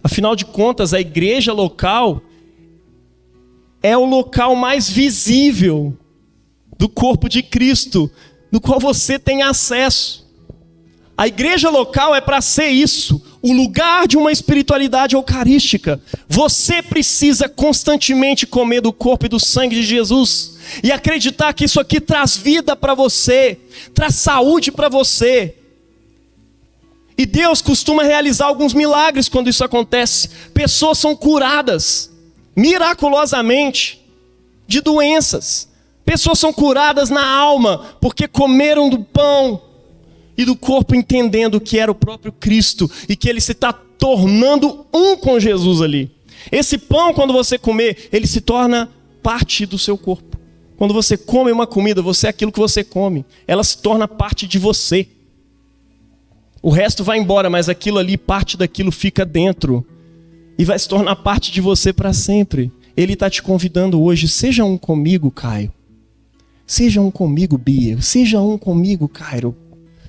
Speaker 1: Afinal de contas, a igreja local é o local mais visível do corpo de Cristo, no qual você tem acesso. A igreja local é para ser isso, o lugar de uma espiritualidade eucarística. Você precisa constantemente comer do corpo e do sangue de Jesus e acreditar que isso aqui traz vida para você, traz saúde para você. E Deus costuma realizar alguns milagres quando isso acontece. Pessoas são curadas miraculosamente de doenças. Pessoas são curadas na alma porque comeram do pão e do corpo, entendendo que era o próprio Cristo e que ele se está tornando um com Jesus ali. Esse pão, quando você comer, ele se torna parte do seu corpo. Quando você come uma comida, você é aquilo que você come. Ela se torna parte de você. O resto vai embora, mas aquilo ali, parte daquilo fica dentro. E vai se tornar parte de você para sempre. Ele está te convidando hoje, seja um comigo, Caio. Seja um comigo, Bia. Seja um comigo, Cairo.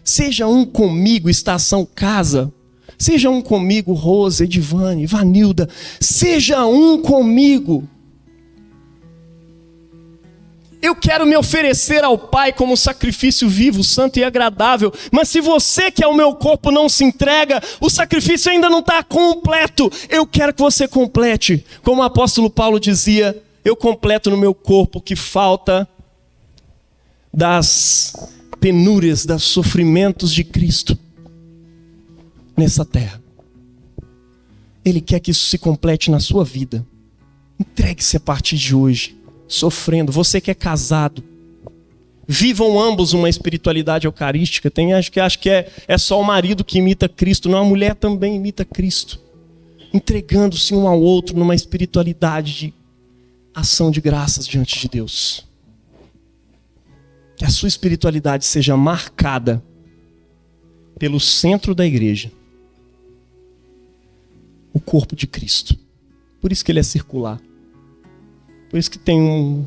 Speaker 1: Seja um comigo, Estação Casa. Seja um comigo, Rosa, Edivane, Vanilda. Seja um comigo. Eu quero me oferecer ao Pai como sacrifício vivo, santo e agradável. Mas se você que é o meu corpo não se entrega, o sacrifício ainda não está completo. Eu quero que você complete. Como o apóstolo Paulo dizia, eu completo no meu corpo o que falta das penúrias, dos sofrimentos de Cristo nessa terra. Ele quer que isso se complete na sua vida. Entregue-se a partir de hoje, sofrendo. Você que é casado, vivam ambos uma espiritualidade eucarística. Acho que é só o marido que imita Cristo. Não, a mulher também imita Cristo, entregando-se um ao outro numa espiritualidade de ação de graças diante de Deus. Que a sua espiritualidade seja marcada pelo centro da igreja, o corpo de Cristo. Por isso que ele é circular. Por isso que tem um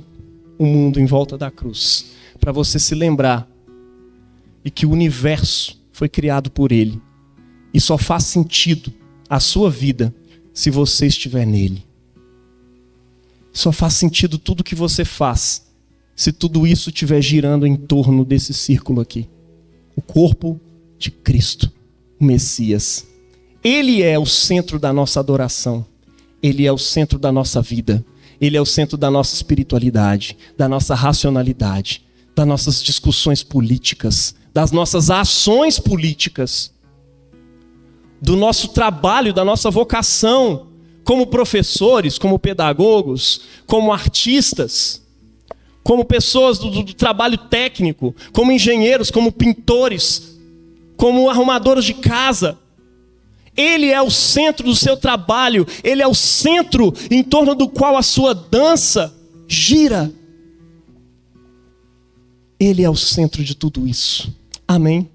Speaker 1: mundo em volta da cruz. Para você se lembrar de que o universo foi criado por ele. E só faz sentido a sua vida se você estiver nele. Só faz sentido tudo que você faz se tudo isso estiver girando em torno desse círculo aqui. O corpo de Cristo, o Messias. Ele é o centro da nossa adoração. Ele é o centro da nossa vida. Ele é o centro da nossa espiritualidade, da nossa racionalidade, das nossas discussões políticas, das nossas ações políticas, do nosso trabalho, da nossa vocação, como professores, como pedagogos, como artistas, como pessoas do trabalho técnico, como engenheiros, como pintores, como arrumadores de casa. Ele é o centro do seu trabalho, ele é o centro em torno do qual a sua dança gira. Ele é o centro de tudo isso. Amém?